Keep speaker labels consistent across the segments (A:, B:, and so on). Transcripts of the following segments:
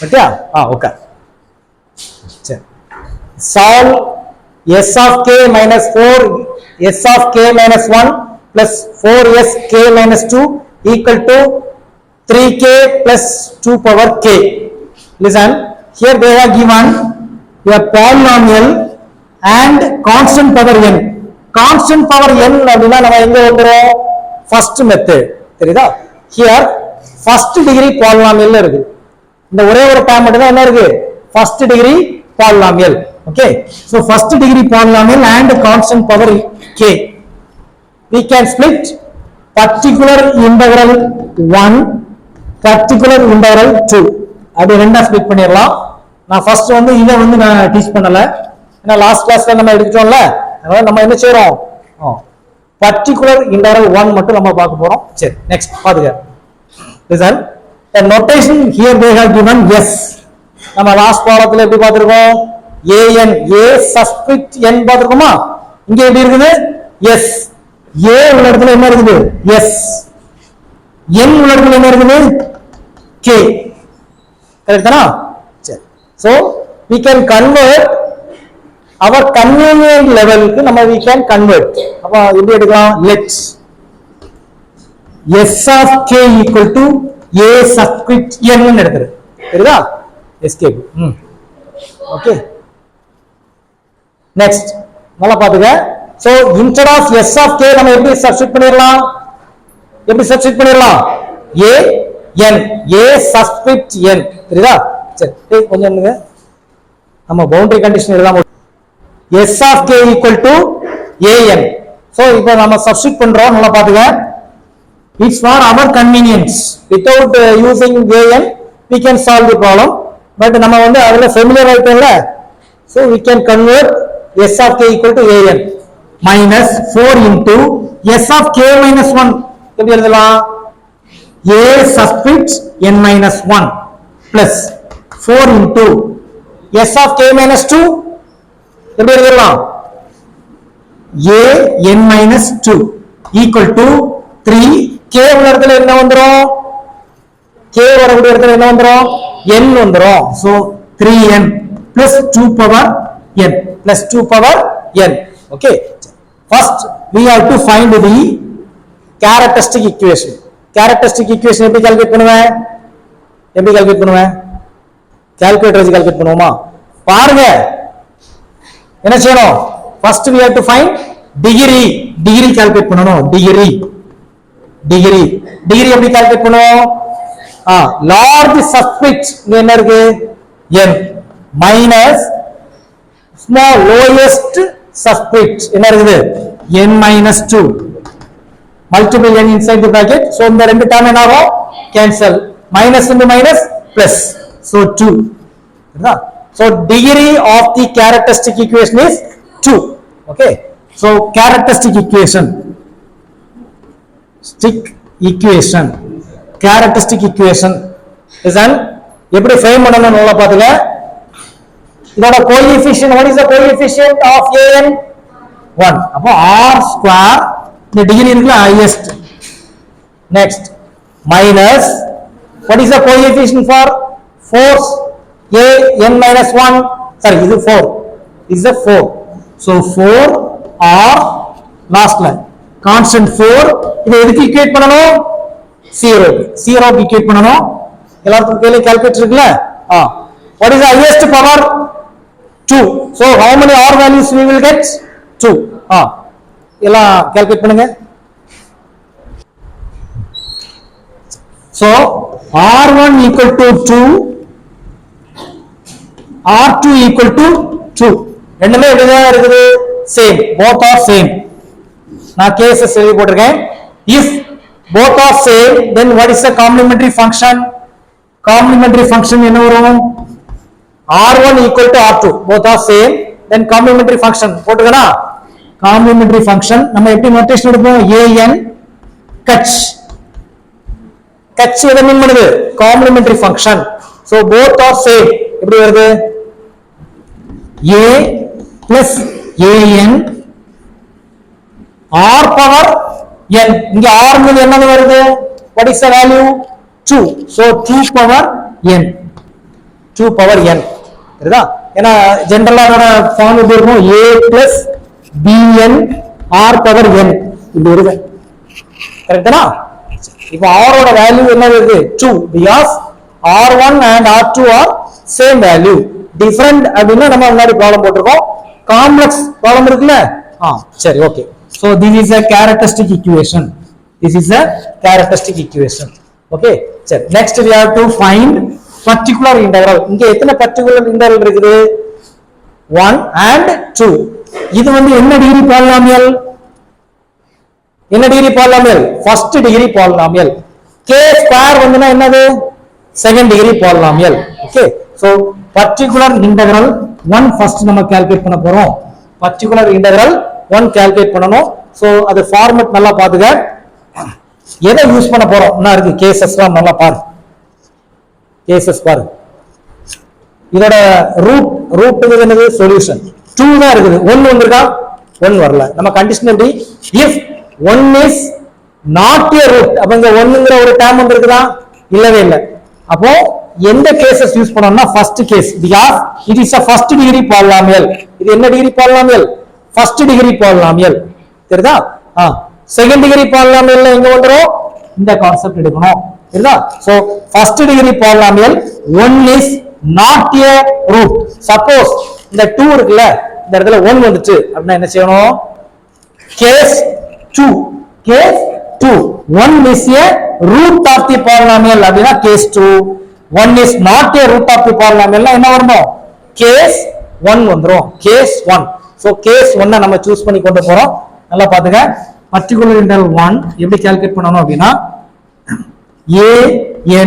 A: Okay okay சரி solve s of k minus 4 s of k minus 1 plus 4s k minus 2 equal to 3k plus 2 power k. Listen, here they have given a polynomial and constant power n. Constant power n அப்படினா நம்ம எங்க வந்துறோம் first method தெரியுதா? Here first degree polynomial இருக்கு. இந்த ஒரே ஒரு term மட்டும் தான் என்ன இருக்கு first degree polynomial. Okay, so first degree polynomial and constant power k. We can split particular integral 1, particular integral 2. அப்படி ரெண்டா ஸ்ப்ளிட் பண்ணிரலாம். நான் ஃபர்ஸ்ட் வந்து இத வந்து நான் டீச் பண்ணல. ஏன்னா லாஸ்ட் கிளாஸ்ல நம்ம எடுத்துட்டோம்ல. அதனால நம்ம என்ன செய்றோம்? particular integral 1 மட்டும் நம்ம பார்க்க போறோம். சரி, next பாருங்க. Listen, the notation here they have given yes. நம்ம லாஸ்ட் பாடத்துல எப்படி பார்த்திருக்கோம்? an a subscript n பார்த்திருக்கோமா? இங்க எப்படி இருக்குது? yes. a உள்ள இடத்துல என்ன இருக்குது? yes. n உள்ள இடத்துல என்ன இருக்குது? k. கரெக்ட் தானா? சரி. So we can convert our convenient level க்கு நம்ம we can convert. அப்ப எப்படி எடுக்கலாம்? let s of k equal to a subscript n ன்னு எடுத்துரு. சரிதா? escape. Okay. Next. நல்லா பாத்துங்க. So instead of s of k நம்ம எப்படி சப்ஸ்டிட்யூட் பண்ணிரலாம்? எப்படி சப்ஸ்டிட்யூட் பண்ணிரலாம்? a n a subscript n. சரிதா? சரி, கொஞ்சம் நில்லுங்க. நம்ம பவுண்டரி கண்டிஷன் எழுதாம s of k equal to a n. So இப்போ நம்ம சப்ஸ்டிட்யூட் பண்றோம். நல்லா பாத்துங்க. It's for our convenience. Without using a n we can solve the problem. But நம்ம வந்து அதுல familiar ஆயிட்டோம்ல. So we can convert s of k equal to a n minus 4 into s of k minus 1. எப்படி எழுதலாம்? a subscript n minus 1 plus 4 into s of k minus 2. எப்படி எழுதலாம்? a n minus 2 equal to 3 k உள்ள இடத்துல என்ன வந்துரும்? k வரக்கூடிய இடத்துல என்ன வந்துரும்? n வந்துரும். So 3n plus 2 power n plus 2 power n. Okay, first we have to find the characteristic equation. Characteristic equation எப்படி கால்குலேட் பண்ணுவேன்? எப்படி கால்குலேட் பண்ணுவேன்? கால்குலேட்டர் வச்சு கால்குலேட் பண்ணுவோமா? பாருங்க என்ன செய்யணும்? first we have to find degree. degree calculate பண்ணனும். degree எப்படி கால்குலேட் பண்ணுவோம்? large subscript என்ன இருக்கு? n minus small lowest subscript என்ன இருக்குது? n minus 2. multiple n inside the bracket. So இந்த ரெண்டு டேர்ம் என்ன ஆகும்? cancel. minus into minus plus. So 2. So degree of the characteristic equation is 2. Okay. So characteristic equation. Characteristic equation is an எப்படி frame பண்ணனும் நல்லா பாத்துங்க. இதோட coefficient, what is the coefficient of an? 1. அப்போ r square இந்த degree இருக்குல highest. Next minus what is the coefficient for force? a n minus 1. Sorry, this is 4. This is a 4. So 4 r last line constant 4. இதை எதுக்கு equate பண்ணனும்? 0 க்கு equate பண்ணனும். எல்லாருக்கும் கையில கால்குலேட்டர் இருக்குல? what is the highest power? 2. So how many r values we will get? 2. எல்லாம் calculate பண்ணுங்க. So r1 equal to 2, r2 equal to 2. ரெண்டுமே எப்படிதான் இருக்குது? சேம். both are same. நான் கேசஸ் எழுதி போட்டிருக்கேன். if both are same then what is the complementary function? complementary function என்ன வரும்? r1 equal to r2. both are same then complementary function போட்டுக்கனா? complementary function நம்ம எப்படி நோட்டேஷன் எடுப்போம்? an catch எதை மீன் பண்ணுது? complementary function. so both are same. எப்படி வருது? a plus an r power n. இங்க r ங்கிறது என்னது வருது? what is the value? 2. so 2 power n. 2 power n சரிதா ஏனா ஜெனரலா ஃபார்ம் எப்படி இருக்கும் a plus bn r power n இப்படி இருக்கு கரெக்ட்டா இப்போ r ஓட வேல்யூ என்ன வருது 2 because r1 and r2 are same value different அப்படினா நம்ம முன்னாடி ப்ராப்ளம் போட்டுருக்கோம் காம்ப்ளெக்ஸ் ப்ராப்ளம் இருக்குல சரி okay so this is a characteristic equation okay சரி next we have to find particular integral இங்க எத்தனை particular integral இருக்குது 1 and 2 இது வந்து என்ன degree polynomial first degree polynomial k square வந்துனா என்னது second degree polynomial okay so particular integral 1 first நம்ம calculate பண்ண போறோம் particular integral 1 கால்குலேட் பண்ணனும் so அது ஃபார்மட் நல்லா பாத்துங்க எதை யூஸ் பண்ண போறோம் என்ன இருக்கு கேसेसலாம் நல்லா பாரு கேसेस பாரு இதோட ரூட் என்னது சொல்யூஷன் 2 தான் இருக்குது 1 வந்திருக்கா 1 வரல நம்ம கண்டிஷன் எப்படி if 1 is not a root அப்ப இங்க 1ங்கற ஒரு டேர்ம் வந்திருக்குதா இல்லவே இல்ல அப்போ எந்த கேसेस யூஸ் பண்ணனும்னா first case because it is a first degree polynomial இது என்ன degree polynomial first degree polynomial தெரியுதா செகண்ட் டிகிரி பாலினாமியல்ல எங்க வந்துரும் இந்த கான்செப்ட் எடுக்கணும் சரிதா so first degree polynomial 1 is not a root suppose இந்த 2 இருக்குல இந்த இடத்துல 1 வந்துச்சு அப்படினா என்ன செய்யணும் case 2 1 is a root of the polynomial அப்படினா case 2 1 is not a root of the polynomial என்ன வரணும் கேஸ் 1 வந்துரும் கேஸ் 1 சோ கேஸ் 1 நம்ம சூஸ் பண்ணி கொண்டு போறோம் நல்லா பாத்துங்க particular integral 1 எப்படி கால்குலேட் பண்ணனும் அப்படினா a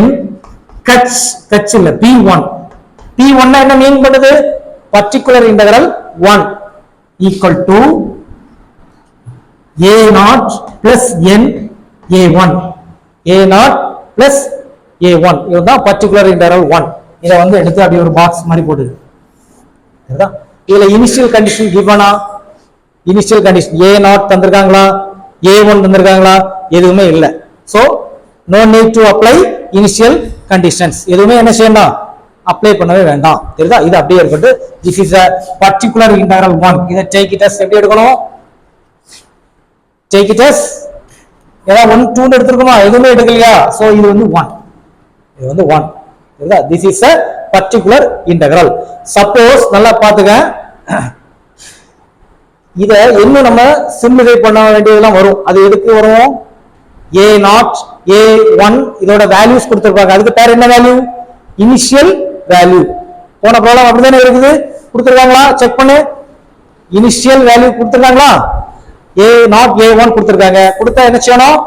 A: n கட்ச் இல்ல p1 னா என்ன மீன் பண்ணுது particular integral 1 equal to a0 plus n a1 plus a1 இதுதான் particular integral 1 இத வந்து எடுத்து அப்படியே ஒரு பாக்ஸ் மாதிரி போடுது சரிதா இதுல இனிஷியல் கண்டிஷன் given-ஆ இனிஷியல் கண்டிஷன் a0 தந்திருக்காங்களா a1 தந்திருக்காங்களா எதுவுமே இல்ல so no need to apply initial conditions எதுவுமே என்ன செய்யணும் அப்ளை பண்ணவே வேண்டாம் தெரியுதா இது அப்படியே இருக்கட்டும் this is a particular integral 1 இத take it as எப்படி எடுக்கணும் take it as ஏதா 1 2 எடுத்துக்கோமா எதுவுமே எடுக்கலையா சோ இது வந்து 1 தெரியுதா this is a particular integral suppose நல்லா பாத்துங்க இத இன்னும் நம்ம சிம்பிளிஃபை பண்ண வேண்டியதெல்லாம் வரும் அது எதுக்கு வரும் a0 a1 இதோட வேல்யூஸ் கொடுத்திருப்பாங்க அதுக்கு பேர் என்ன வேல்யூ இனிஷியல் வேல்யூ போன ப்ராப்ளம் அப்படிதானே இருக்குது கொடுத்திருக்காங்களா செக் பண்ணு இனிஷியல் வேல்யூ கொடுத்திருக்காங்களா a0 a1 கொடுத்திருக்காங்க கொடுத்தா என்ன செய்யணும்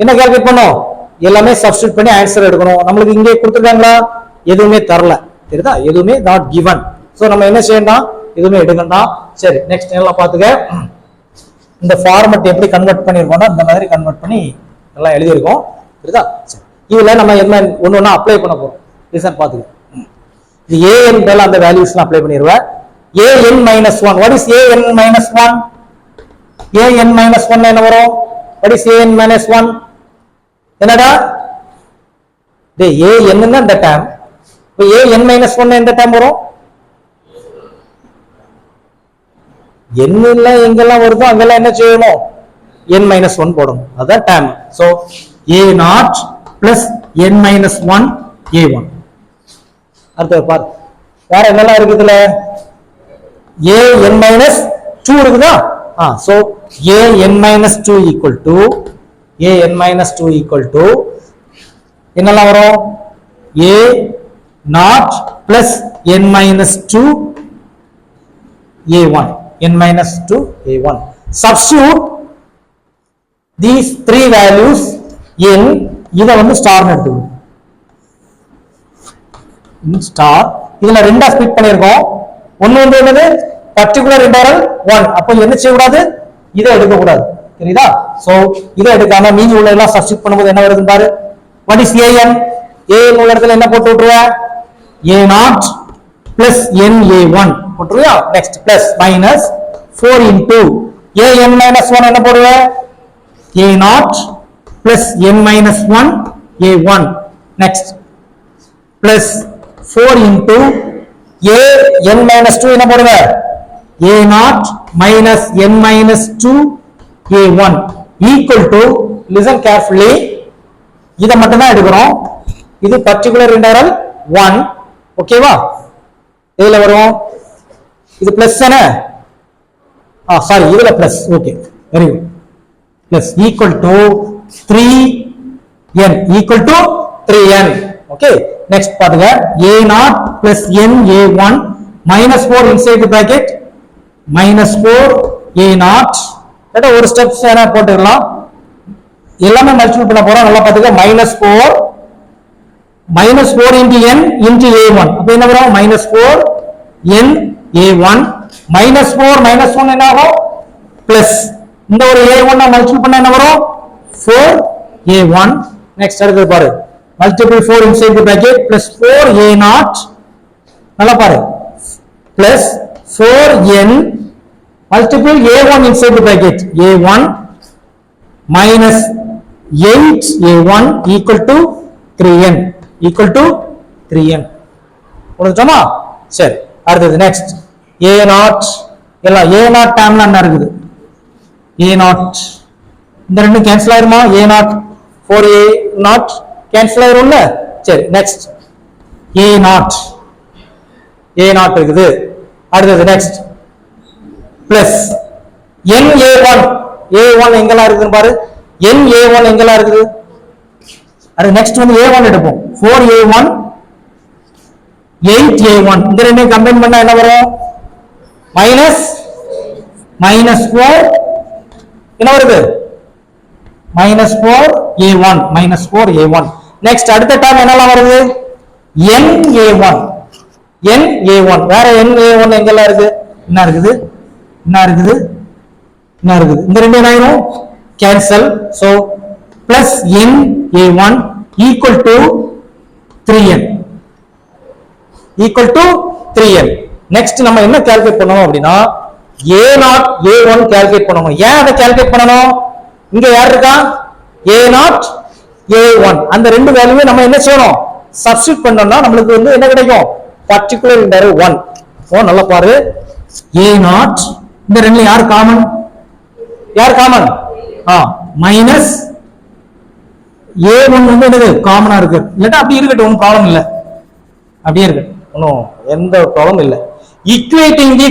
A: என்ன கால்குலேட் பண்ணனும் எல்லாமே சப்ஸ்டிட்யூட் பண்ணி ஆன்சர் எடுக்கணும் நமக்கு இங்கே கொடுத்திருக்காங்களா எதுவுமே தரல தெரியுதா எதுவுமே not given சோ நம்ம என்ன செய்யணும் எதுவுமே எடுக்கண்டா சரி நெக்ஸ்ட் எல்லாம் பாத்துங்க இந்த ஃபார்மட் எப்படி கன்வர்ட் பண்ணிருக்கோம்னா இந்த மாதிரி கன்வர்ட் பண்ணி எல்லாம் எழுதி இருக்கோம் புரியுதா சரி இதுல நம்ம என்ன ஒண்ணா அப்ளை பண்ண போறோம் லிசன் பாத்துங்க இது an மேல அந்த வேல்யூஸ்லாம் அப்ளை பண்ணிடுவேன் an-1 what is an-1 an-1 என்ன வரும் what is an-1 என்னடா டேய் an ன்னா இந்த டேர்ம் இப்போ an-1 எந்த டேர்ம் வரும் n இல்ல எங்கெல்லாம் வருதோ அங்கெல்லாம் என்ன செய்யணும் n-1 போடணும் அதான் term so a0 plus n-1 a1 அடுத்து பாரு வேற என்னெல்லாம் இருக்கு இதுல an-2 இருக்குதா சோ an-2 equal to என்னெல்லாம் வரும் a0 plus n-2 a1 n-2 a1 substitute these three values in இத வந்து ஸ்டார் எடுத்துக்கணும் ஸ்டார் இதுல ரெண்டா ஸ்ப்ளிட் பண்ணிருக்கோம் ஒன்னு வந்து என்னது particular integral 1 அப்ப என்ன செய்ய கூடாது இத எடுக்க கூடாது தெரியுதா சோ இத எடுக்காம மீதி உள்ள எல்லாம் சப்ஸ்டிட்யூட் பண்ணும்போது என்ன வருது பாரு what is an உள்ள இடத்துல என்ன போட்டு விட்டுருவ a0 plus n-a1 போட்டுருவியா next plus minus 4 into an-1 என்ன போடுவ a0 plus n-1 a1 next plus 4 into a n minus 2 என்ன போடுங்க a0 minus n minus 2 a1 equal to, listen carefully, இத மட்டும் தான் எடுக்கிறோம். இது பர்టిక్యులர் இன்டெக்ரல் 1, ஓகேவா? இதுல வரும் இது பிளஸ் தானே, சாரி இதுல plus, okay very good, plus equal to 3n equal to 3n. Okay, next பாருங்க a0 plus n a1 minus 4 inside the bracket minus 4 a0. கேட்டா ஒரு ஸ்டெப்ஸ் என்ன போட்டுக்கலாம், எல்லாமே மல்டிபிள் பண்ண போறோம். நல்லா பாத்துக்க, minus 4 into n into a1, அப்ப என்ன வரும் minus 4 n a1 minus 4 minus 1 என்ன ஆகும் plus இந்த ஒரு a1 மல்டிபிள் பண்ணா என்ன வரும் 4 a1. நெக்ஸ்ட் அடுத்து பாரு, multiple 4 inside the bracket plus 4 a0, நல்லா பாரு, plus 4n multiple a1 inside the bracket a1 minus 8 a1 equal to 3n equal to 3n. புரிஞ்சுச்சோமா? சரி, அடுத்தது நெக்ஸ்ட் a0, எல்லாம் a0 டேர்ம்ல என்ன இருக்குது a0, இந்த ரெண்டும் கேன்சல் ஆயிருமா, a0 4a0 கேன்சல் ஆயிரும்ல. சரி, நெக்ஸ்ட் a0 இருக்குது. அடுத்தது நெக்ஸ்ட் பிளஸ் a1 எங்கெல்லாம் இருக்குன்னு பாரு, a1 எங்கெல்லாம் இருக்குது. அது நெக்ஸ்ட் வந்து a1 எடுப்போம், 4a1 8a1, இந்த ரெண்டையும் கம்பைன் பண்ணா என்ன வரும் minus 4 என்ன வருது minus 4a1. நெக்ஸ்ட் அடுத்த டேர்ம் என்னலாம் வருது na1 வேற na1 எங்கெல்லாம் இருக்கு, என்ன இருக்குது இந்த ரெண்டு என்ன ஆயிரும் cancel. So plus na1 equal to 3n next நம்ம என்ன கால்குலேட் பண்ணணும் அப்படின்னா a1 கால்குலேட் பண்ணணும். ஏன் அதை கால்குலேட் பண்ணணும், இங்க யார் இருக்கா a0 a1, அந்த ரெண்டு வேல்யூவே நம்ம என்ன செய்யணும் சப்ஸ்டிட்யூட் பண்ணோம்னா நம்மளுக்கு வந்து என்ன கிடைக்கும் பர்టిక్యులர் இன்டெக்ரல் 1. சோ நல்லா பாரு, a0 இந்த ரெண்டுல யார் காமன் மைனஸ் a1 வந்து என்னது காமனா இருக்கு, இல்லட்டா அப்படி இருக்கட்டும், ஒன்றும் ப்ராப்ளம் இல்ல, அப்படியே இருக்கட்டும், ஒன்றும் எந்த ப்ராப்ளம் இல்ல. equating the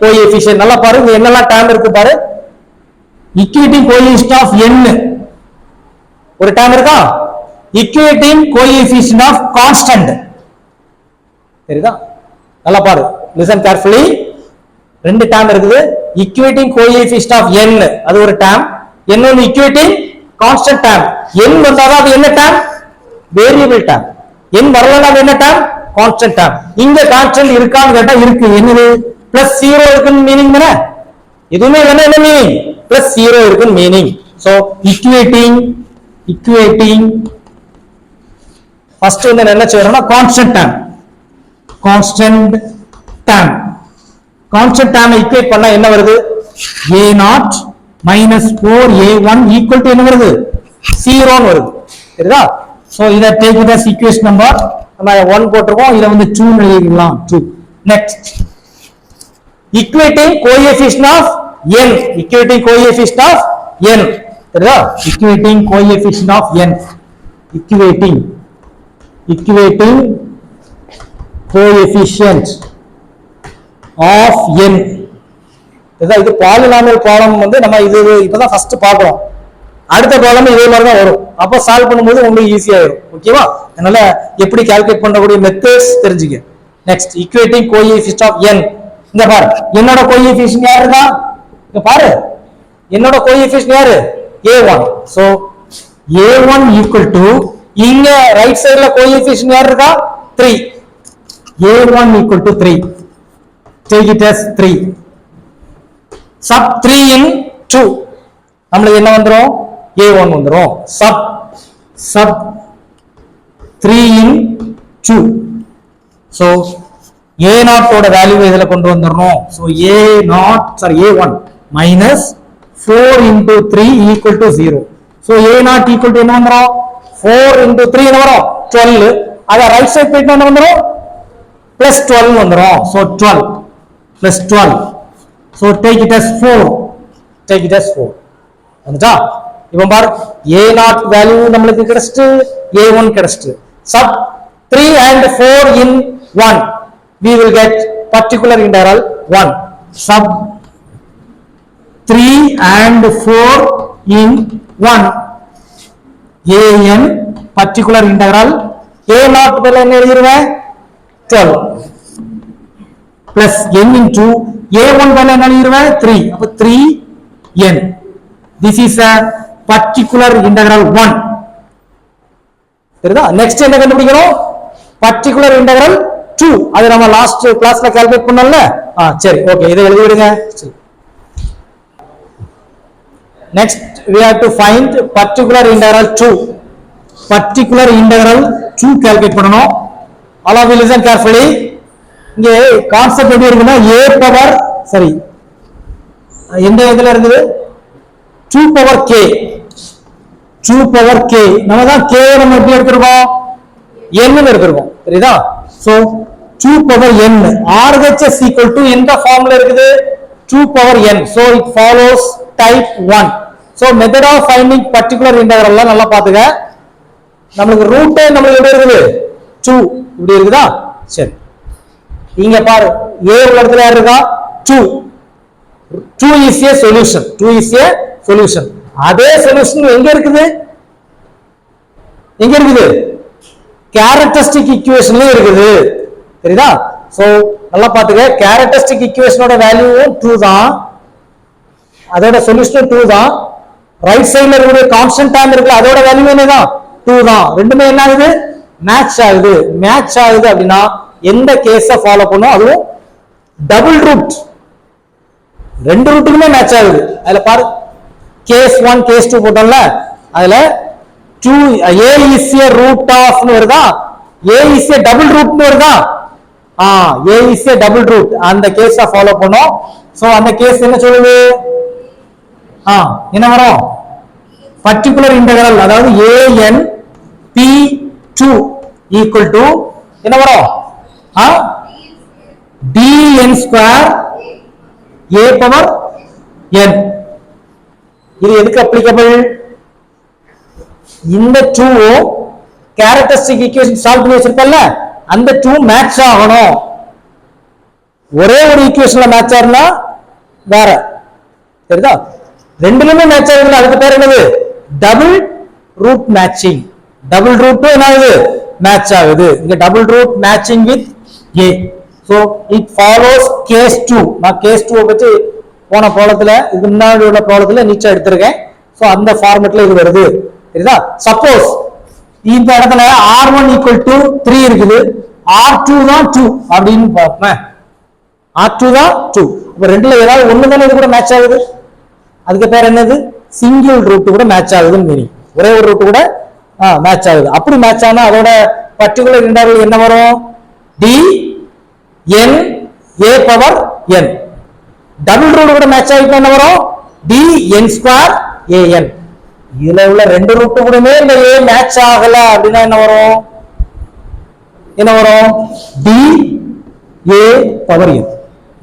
A: coefficient நல்லா பாரு, இங்க என்னெல்லாம் டேர்ம் இருக்கு பாரு. equating coefficient of n ஒரு டேர்ம் இருக்கா, equating coefficient of constant தெரியுதா, நல்லா பாரு, listen carefully, ரெண்டு டேர்ம் இருக்குது. equating coefficient of n அது ஒரு டேர்ம், n ஒன்னு equating constant term, n வந்தாதான் அது என்ன டேர்ம் வேரியபிள் டேர்ம், n வரலனா அது என்ன டேர்ம் கான்ஸ்டன்ட் டேர்ம். இங்க கான்ஸ்டன்ட் இருக்கான்னு கேட்டா இருக்கு, என்னது பிளஸ் 0 இருக்குன்னு மீனிங் தானே, எதுவுமே இல்லைன்னா என்ன மீனிங் பிளஸ் 0 இருக்குன்னு மீனிங். சோ equating ஃபர்ஸ்ட் வந்து என்ன செய்யறோம்னா கான்ஸ்டன்ட் டேர்ம் ஈக்குவேட் பண்ணா என்ன வருது a0 minus 4a1 equal to என்ன வருது 0 வருது, சரிதா? சோ இத take it as equation number, நம்ம 1 போட்டுறோம், இத வந்து 2 னு எழுதிக்கலாம் 2. Next equating coefficient of n, சரிதா? equating coefficient of n, equating coefficient of n, இது பாலினாமியல் ப்ராப்ளம் வந்து நம்ம இது இப்பதான் ஃபர்ஸ்ட் பார்க்கிறோம், அடுத்த ப்ராப்ளம் இதே மாதிரி தான் வரும், அப்ப சால்வ் பண்ணும்போது உங்களுக்கு ஈஸியா இருக்கும், ஓகேவா? அதனால எப்படி கால்குலேட் பண்ணக்கூடிய மெத்தட்ஸ் தெரிஞ்சுக்க. Next equating coefficient of n, இங்க பாரு என்னோட கோஎஃபிஷியன்ட் யாரு இருக்கா, இங்க பாரு என்னோட கோஎஃபிஷியன்ட் யாரு a1. So a1 equal to இங்க ரைட் சைடுல கோஎஃபிஷியன்ட் யாரு இருக்கா 3, a1 equal to 3, take it as 3 sub 3 in 2, நம்மளுக்கு என்ன வந்துரும் a1 வந்துரும், sub 3 in 2. so a0 ஓட வேல்யூ இதல கொண்டு வந்துறோம். so a1 minus 4 into 3 equal to 0. so a0 equal to என்ன வந்துரும் 4 into 3 என்ன வரும் 12. அதை ரைட் சைட் போயிட்டு என்ன வந்துடும் plus 12 வந்துடும். So 12 plus 12. So take it as 4. Take it as 4. வந்துட்டா? இப்போ பாரு a0 வேல்யூ நம்மளுக்கு கிடைச்சிட்டு a1 கிடைச்சிட்டு. Sub 3 and 4 in 1 we will get particular integral 1. Sub 3 and 4 in 1 an particular integral a0 மேல என்ன எழுதிருவேன் 12 plus n into a1 மேல என்ன எழுதிருவேன் 3 அப்ப 3n. This is a particular integral 1. சரிதா? நெக்ஸ்ட் என்ன கண்டுபிடிக்கணும் particular integral 2. அது நம்ம லாஸ்ட் கிளாஸ்ல கால்குலேட் பண்ணோம்ல. சரி ஓகே இதை எழுதி விடுங்க. Next we have to find particular integral 2. Particular integral 2 calculate பண்ணனும். All of you listen carefully. இங்கே கான்செப்ட் எப்படி இருக்குன்னா a பவர் சரி எந்த இதுல இருக்குது 2 பவர் k 2 பவர் k நம்ம தான் k நம்ம எப்படி எடுத்துறோம் n ன்னு எடுத்துறோம். சரிதா? So 2 power n RHS equal to எந்த ஃபார்முலா இருக்குது 2 power n. So it follows type 1. So method of finding particular integral நல்லா பாத்துங்க. நமக்கு ரூட் நமக்கு எப்படி இருக்குது 2 இப்படி இருக்குதா? சரி இங்க பாரு a உள்ள இடத்துல யார் இருக்கா 2 is a solution. 2 is a solution. அதே சொல்யூஷன் எங்க இருக்குது கேரக்டரிஸ்டிக் ஈக்குவேஷன்ல இருக்குது. சரிதா? சோ நல்லா பாத்துங்க கேரக்டரிஸ்டிக் ஈக்குவேஷனோட வேல்யூ 2 தான். அதோட சொல்யூஷன் 2 தான். ரைட் சைடுல இருக்கிற கான்ஸ்டன்ட் டேர்ம் இருக்கு அதோட வேல்யூ என்னதான் 2 தான். ரெண்டுமே என்ன ஆகுது மேட்ச் ஆகுது. மேட்ச் ஆகுது அப்படினா எந்த கேஸ ஃபாலோ பண்ணோம் அதுவும் டபுள் ரூட் ரெண்டு ரூட்டுக்குமே மேட்ச் ஆகுது. அதுல பாரு கேஸ் 1 கேஸ் 2 போட்டோம்ல அதுல 2 a is a root of னு வருதா a is a double root னு வருதா a is a double root அந்த கேஸ ஃபாலோ பண்ணோம். சோ அந்த கேஸ் என்ன சொல்லுது என்ன வரும் பர்టిక్యులர் இன்டெகிரல் அதாவது an p2 equal to என்ன வரும் dn square a power n. இது எதுக்கு அப்ளிகபிள் இந்த 2 கேரக்டரிஸ்டிக் ஈக்குவேஷன் சால்வ் பண்ணி வச்சிருக்கல்ல அந்த 2 மேட்ச் ஆகணும். ஒரே ஒரு ஈக்குவேஷன்ல மேட்ச் ஆறனா வேற. சரிதா? ரெண்டுலயுமே மேட்ச் ஆகுது அதுக்கு பேர் என்னது double root matching. Double root என்னது மேட்ச் ஆகுது. இங்க double root matching with a. so it follows case 2. நான் case 2 பத்தி போன ப்ராப்ளத்துல இது முன்னாடி உள்ள ப்ராப்ளத்துல நீச்சா எடுத்துர்க்கேன். சோ அந்த ஃபார்மட்ல இது வருது. சரிதா? சப்போஸ் இந்த இடத்துல r1 = 3 இருக்குது r2 தான் 2 அப்படினு பாப்போம். r2 தான் 2 அப்ப ரெண்டுல ஏதாவது ஒண்ணு தான இது கூட மேட்ச் ஆகுது. அதுக்கு பேர் என்னது சிங்கிள் ரூட் கூட மேட்ச் ஆகுதுன்னு மீனிங். ஒரே ஒரு ரூட் கூட மேட்ச் ஆகுது. அப்படி மேட்ச் ஆனா அதோட பர்టిక్యులர் இன்டெகிரல் என்ன வரும் dn a power n. Double root கூட மேட்ச் ஆயிட்டு என்ன வரும் dn square an. இதுல உள்ள ரெண்டு ரூட் கூடமே இந்த a மேட்ச் ஆகல அப்படினா என்ன வரும் d a power n.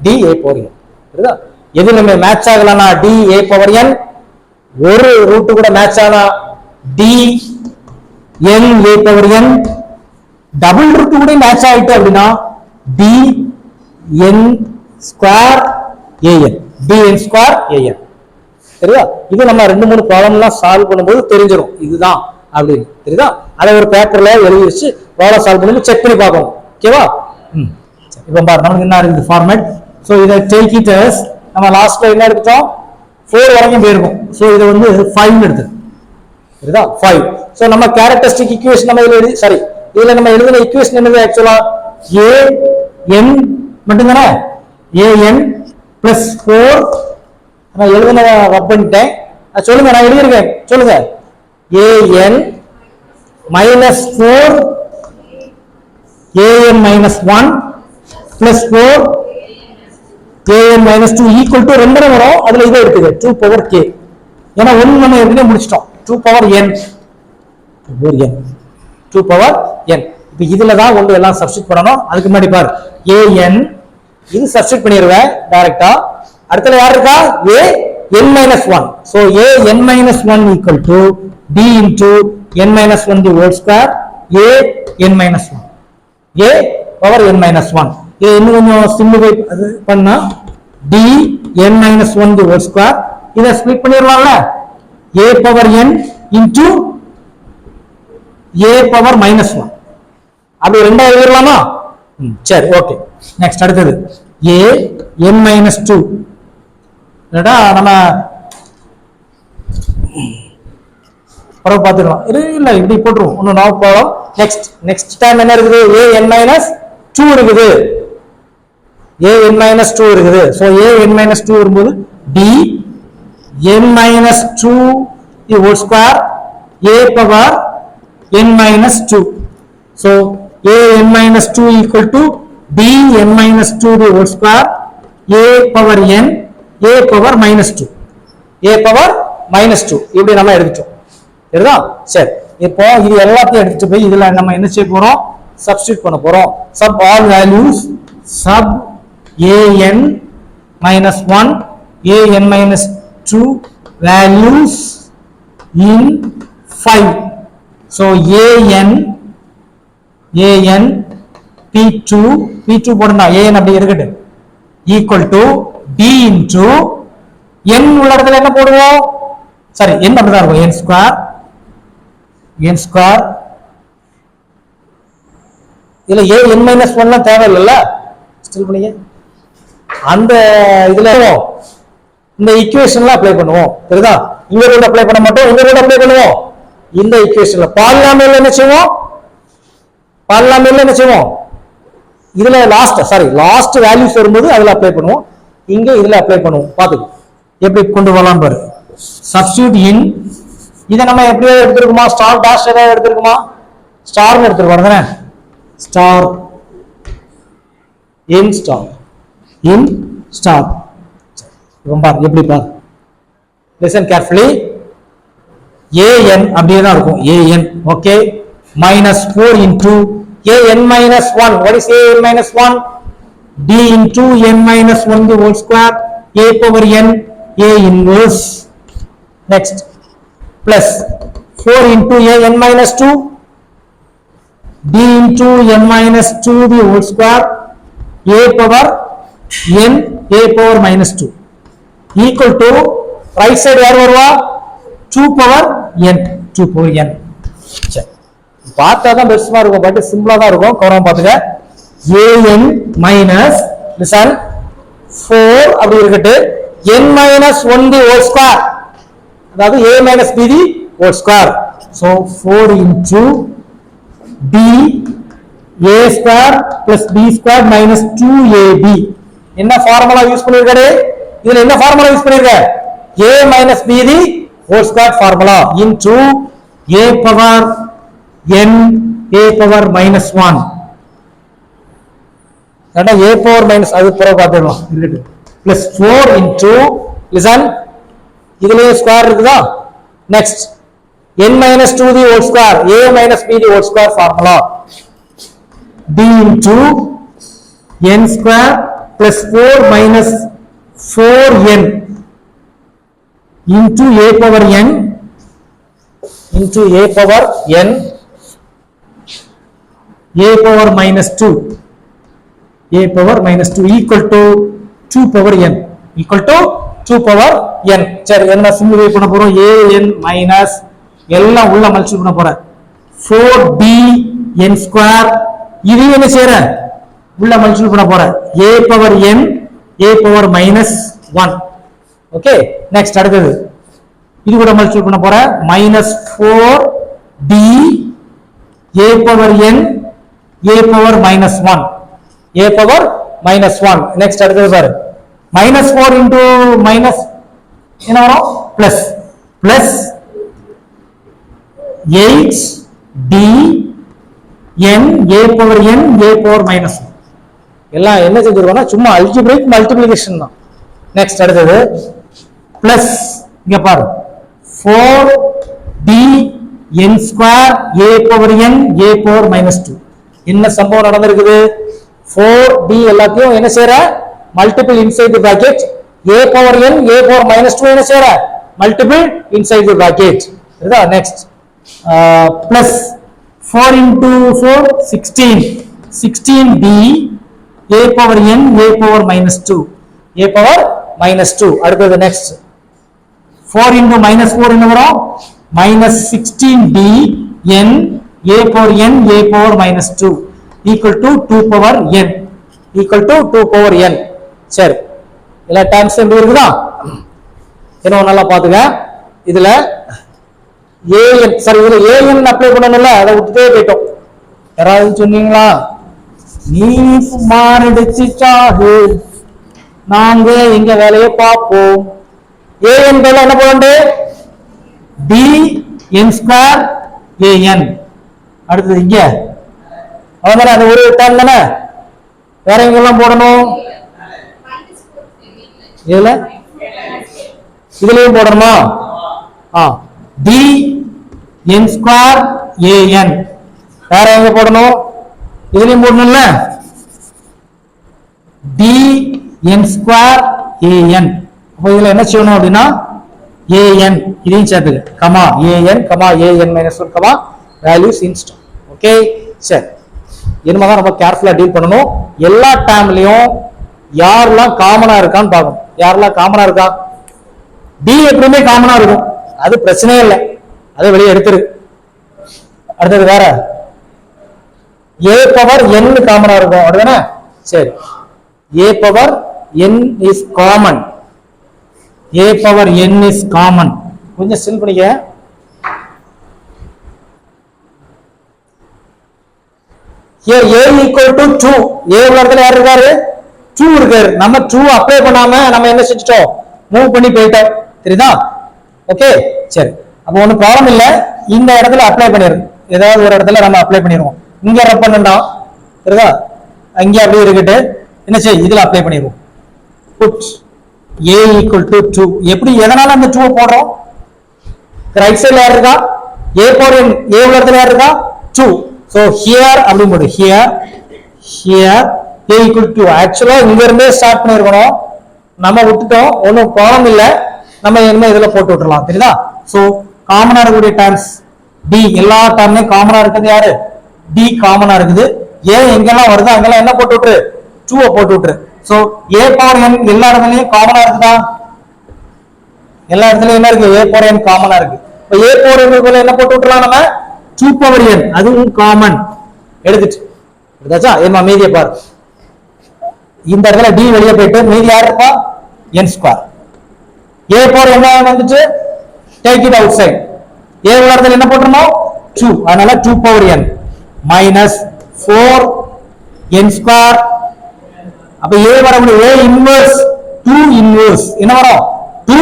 A: d a power n. சரிதா? எது நம்ம மேட்ச் ஆகலனா d a power n. ஒரு ரூட் கூட மேட்ச் ஆனா d n a power n. Double root கூட மேட்ச் ஆயிட்டு அப்படினா d n square an. dn square an. சரிதா? இது நம்ம ரெண்டு மூணு ப்ராப்ளம்லாம் சால்வ் பண்ணும்போது தெரிஞ்சிரும் இதுதான் அப்படின்னு. சரிதா? அதை ஒரு பேப்பர்ல எழுதி வச்சு ப்ராப்ளம் சால்வ் பண்ணி செக் பண்ணி பார்க்கணும். ஓகேவா? இப்போ பாரு நமக்கு என்ன இருக்குது ஃபார்மேட். சோ இத டேக் இட் as நம்ம லாஸ்ட்ல என்ன எடுத்தோம் 4 வரைக்கும் போயிருக்கும். சோ இத வந்து 5 எடுத்து. சரிதா? 5. சோ நம்ம கேரக்டரிஸ்டிக் ஈக்குவேஷன் நம்ம இதுல இதுல நம்ம எழுதின ஈக்குவேஷன் என்னது ஆக்சுவலா a n மட்டும் தானே an plus 4 நான் எழுதின ரப் பண்ணிட்டேன். சொல்லுங்க நான் எழுதிருக்கேன் சொல்லுங்க an minus 4 an minus 1 plus 4 an minus 2 equal to 2 வரும். அதுல இதை எடுத்துக்க 2 power k. ஏன்னா 1 நம்ம ஏற்கனவே முடிச்சிட்டோம் 2 power n 2 power n. இப்போ இதுல தான் கொண்டு எல்லாம் சப்ஸ்டிட் பண்ணணும். அதுக்கு முன்னாடி பாரு an இது சப்ஸ்டிட் பண்ணிடுவேன் டைரக்டா. அடுத்தல யார் இருக்கா a n minus 1. so a n minus 1 equal to d into n minus 1 the whole square a n minus 1 a power n minus 1. இது இன்னும் கொஞ்சம் சிம்பிளிஃபை பண்ணா d n minus 1 the whole square. இதை split பண்ணிடலாம்ல a power n into a power minus 1. அப்படி ரெண்டா எழுதலாமா? சரி okay. Next அடுத்தது a n minus 2. நம்ம பரவ பார்த்துக்கலாம். இல்ல இப்படி போட்டுருவோம். ஒன்னும் நான் போகலாம். நெக்ஸ்ட் டைம் என்ன இருக்குது? a n minus 2 இருக்குது. a n minus 2 இருக்குது. so a n minus 2 வரும்போது d n minus 2 the whole square a power n minus 2. so a n minus 2 equal to d n minus 2 the whole square a power n a power minus 2 a power minus 2 இப்படி நம்ம எடுத்துட்டோம். சரிதா? சரி, இப்போ இது எல்லாத்தையும் எடுத்துட்டு போய் இதுல நம்ம என்ன செய்ய போறோம்? சப்ஸ்டிட்யூட் பண்ண போறோம். Sub all values sub a n minus 1 a n minus 2 values in 5. so a n p2 போடுனா a n அப்படி இருக்கட்டு equal to d into n உள்ள இடத்துல என்ன போடுவோம்? சரி, n அப்படிதான் இருக்கும். n square இதுல a n minus 1 லாம் தேவை இல்லைல்ல. ஸ்டில் பண்ணீங்க அந்த இதுல இந்த ஈக்குவேஷன்ல அப்ளை பண்ணுவோம். சரிதா? இங்க ரூல் அப்ளை பண்ண மாட்டோம், இங்க ரூல் அப்ளை பண்ணுவோம். இந்த ஈக்குவேஷன்ல பாலினாமியல் என்ன செய்வோம்? இதுல லாஸ்ட் வேல்யூஸ் வரும்போது அதுல அப்ளை பண்ணுவோம். இங்க இதுல அப்ளை பண்ணுவோம். பாத்துக்கோ எப்படி கொண்டு வரலாம் பாரு. சப்ஸ்டிட்யூட் இன் இத நம்ம எப்படியே எடுத்துருக்குமா? ஸ்டார் டாஷ் ஏதாவது எடுத்துருக்குமா? ஸ்டார்னு எடுத்துருக்கோம் தானே. ஸ்டார் இன் ஸ்டார் இப்போ பாரு எப்படி பாரு. Listen carefully. an அப்படியே தான் இருக்கும். an okay minus 4 into an minus 1. what is an minus 1? d into n minus 1 the whole square a power n a inverse. next plus 4 into an minus 2 d into n minus 2 the whole square a power n a power minus 2 equal to right side யார் வருவா? 2 power n. சரி, பார்த்தா தான் பெருசா இருக்கும், but சிம்பிளா தான் இருக்கும். கவனமா பாத்துக்க. an minus listen 4 அப்படி இருக்கட்டு n minus 1 the whole square, அதாவது a minus b the whole square. so 4 into d a square plus b square minus 2ab. என்ன ஃபார்முலா யூஸ் பண்ணிருக்காரு? இதுல என்ன ஃபார்முலா யூஸ் பண்ணிருக்க? a minus b the whole square formula into a power n a power minus 1. அட a power minus அது புற பாத்துறோம் இல்ல plus 4 into listen இதுலயே ஸ்கொயர் இருக்குதா? next n minus 2 the whole square a minus b the whole square formula d into n square plus 4 minus 4n into a power n into a power n a power minus 2 equal to 2 power n equal to 2 power n. சரி, என்ன simplify பண்ண போறோம்? a n minus எல்லாம் உள்ள multiply பண்ண போறேன். 4d n square இது என்ன செய்றேன்? உள்ள மல்டிப்ளை பண்ண போறேன். a power n a power minus 1. Okay, next அடுத்தது இது கூட மல்டிப்ளை பண்ண போறேன். minus 4d a power n a power minus 1 a power minus 1. Next அடுத்தது பாரு. minus 4 into minus என்ன வரும்? plus 8d n a power n a power minus 1. எல்லாம் என்ன செஞ்சிருக்கோம்னா சும்மா அல்ஜிப்ரிக் மல்டிப்ளிகேஷன் தான். நெக்ஸ்ட் அடுத்தது பிளஸ் இங்க பாரு 4d n square a power n a power minus 2. என்ன சம்பவம் நடந்திருக்குது? 4d எல்லாத்தையும் என்ன செய்யற? Multiple inside the bracket. a power n a power minus 2 என்ன செய்யற? Multiple inside the bracket. இதுதா next. Plus 4 into 4 16. 16d a power n a power minus 2. a power minus 2. அடுத்தது நெக்ஸ்ட். 4 into minus 4 என்ன வரும்? minus 16d n a power n a power minus 2 equal to 2 power n equal to 2 power n. சரி, எல்லா terms எப்படி இருக்குதா? என்ன நல்லா பாத்துங்க. இதுல an சரி, இதுல an அப்ளை பண்ணணும்ல, அதை விட்டுட்டே போயிட்டோம். யாராவது சொன்னீங்களா? நீ மாரடிச்சு சாகு, நாங்க எங்க வேலையை பார்ப்போம். an பதிலா என்ன போடண்டு? d n square an. அடுத்தது இங்க அவ்வளவுதானே, அது ஒரு டேர்ம் தானே. வேற எங்கெல்லாம் போடணும்? இதுல இதுலயும் போடணுமா? d n square an. வேற எங்க போடணும்? இதுலயும் போடணும்ல, d n square an. அப்ப இதுல என்ன செய்யணும் அப்படின்னா an இதையும் சேர்த்துக்க, comma an comma an minus 1 comma values இன்ஸ்ட். ஓகே, சரி. என்னதான் நம்ம கேர்ஃபுல்லா டீல் பண்ணணும். எல்லா டேர்ம்லயும் யாரெல்லாம் காமனா இருக்கான்னு பார்க்கணும். யாரெல்லாம் காமனா இருக்கா? d எப்பவுமே காமனா இருக்கும், அது பிரச்சனையே இல்லை, அதை வெளியே எடுத்துரு. அடுத்தது வேற a பவர் n காமனா இருக்கும், அப்படிதானே? சரி, a power n is common. a power n is common. கொஞ்சம் சில் பண்ணிக்க. here a equal to 2. a உள்ள இடத்துல யார் இருக்காரு? 2 இருக்காரு. நம்ம 2 அப்ளை பண்ணாம நம்ம என்ன செஞ்சிட்டோம்? மூவ் பண்ணி போயிட்டோம். தெரியுதா? ஓகே, சரி. அப்போ ஒன்றும் ப்ராப்ளம் இல்லை. இந்த இடத்துல அப்ளை பண்ணிடுறோம், ஏதாவது ஒரு இடத்துல நம்ம அப்ளை பண்ணிடுவோம். இங்க ரப் பண்ணா தெரியுதா? அங்க அப்படியே இருக்கட்டு, என்ன செய், இதுல அப்ளை பண்ணிடுவோம். Put a equal to 2. எப்படி, எதனால அந்த 2 போடுறோம்? ரைட் சைடுல யார் இருக்கா? a power n. a உள்ள இடத்துல யார் இருக்கா? 2. so here அப்படி போடு. here a equal to, ஆக்சுவலா இங்க இருந்தே ஸ்டார்ட் பண்ணிருக்கணும், நம்ம விட்டுட்டோம். ஒன்றும் ப்ராப்ளம் இல்லை, நம்ம என்ன இதுல போட்டு விட்டுறலாம். தெரியுதா? சோ காமனா இருக்கக்கூடிய டேர்ம்ஸ் d, எல்லா டேர்ம்லயும் காமனா இருக்குது யாரு? d காமனா இருக்குது. a எங்கெல்லாம் வருதோ அங்கெல்லாம் என்ன போட்டு விட்டுரு? 2 போட்டு விட்டுரு. சோ a பவர் n எல்லா இடத்துலயும் காமனா இருக்குதா? எல்லா இடத்துலயும் என்ன இருக்கு? a பவர் n காமனா இருக்கு. இப்போ a பவர் n என்ன போட்டு விட்டுறலாம் நம்ம? 2 பவர் n, அதுவும் காமன் எடுத்துட்டு. புரியுதாச்சா? ஏமா மீதியை பாரு. இந்த இடத்துல d வெளியே போயிட்டு மீதி யார் இருப்பா? n square. a பவர் என்ன வந்துச்சு? Take it outside. a உள்ள இடத்துல என்ன போட்டுறணும்? 2. அதனால 2 power n minus 4 n square. அப்ப a வர முடியும், a இன்வர்ஸ் 2 இன்வர்ஸ் என்ன வரும்? 2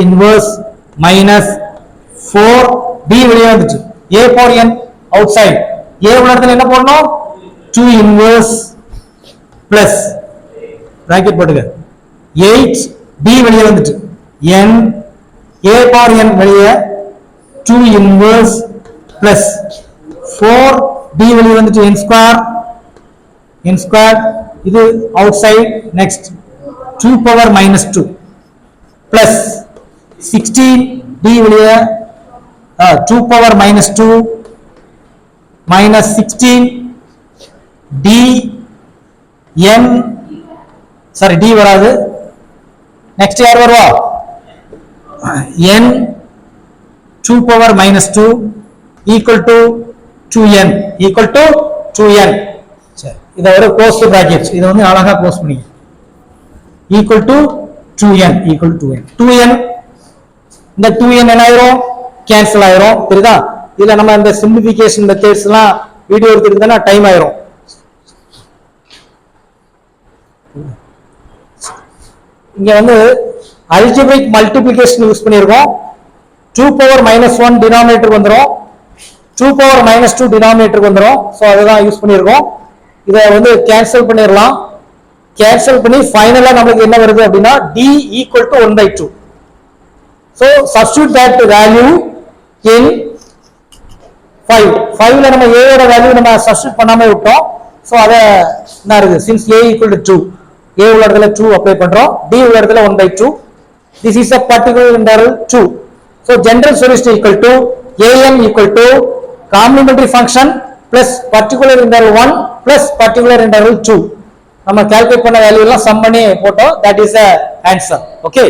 A: இன்வர்ஸ் மைனஸ் 4 b வெளியே வந்துச்சு. a power n outside. a உள்ள இடத்துல என்ன போடணும்? 2 இன்வர்ஸ் பிளஸ் பிராக்கெட் போட்டுக்க 8 b வெளியே வந்துச்சு. n a பவர் n வெளியே 2 இன்வர்ஸ் பிளஸ் 4 b வெளியே வந்துச்சு. n ஸ்கொயர் இது outside. Next 2 power minus 2 plus 16 d வெளியே 2 power minus 2 minus 16 d n sorry d வராது. நெக்ஸ்ட் யார் வருவா? n 2 power minus 2 equal to 2n equal to 2n. சரி, இதை ஒரு க்ளோஸ் பிராக்கெட், இதை வந்து அழகா க்ளோஸ் பண்ணிக்க. Equal to 2n equal to 2n. இந்த 2n என்ன ஆயிரும்? கேன்சல் ஆயிரும். தெரியுதா? இதுல நம்ம இந்த சிம்பிளிஃபிகேஷன் மெத்தட்ஸ் எல்லாம் வீடியோ எடுத்துக்கிட்டா டைம் ஆயிரும். இங்க வந்து அல்ஜிபிரிக் மல்டிப்ளிகேஷன் யூஸ் பண்ணியிருக்கோம். 2 பவர் மைனஸ் 1 டினாமினேட்டர் வந்துடும், 2 பவர் மைனஸ் 2 டினாமினேட்டர் வந்துடும். ஸோ அதுதான் யூஸ் பண்ணியிருக்கோம். இதை வந்து கேன்சல் பண்ணிடலாம். கேன்சல் பண்ணி ஃபைனலா நமக்கு என்ன வருது அப்படின்னா d equal to 1/2. So substitute that value in 5 ல நம்ம a ஓட வேல்யூ நம்ம சப்ஸ்டிட்யூட் பண்ணாம விட்டோம். சோ அத என்ன இருக்கு, since a equal to 2, a உள்ள இடத்துல 2 அப்ளை பண்றோம், d உள்ள இடத்துல 1/2. this is a particular interval 2. so general solution equal to am equal to complementary function plus particular interval 1 plus particular interval 2. நம்ம கால்குலேட் பண்ண வேல்யூ எல்லாம் சம் பண்ணி போட்டோம். that is the answer. okay.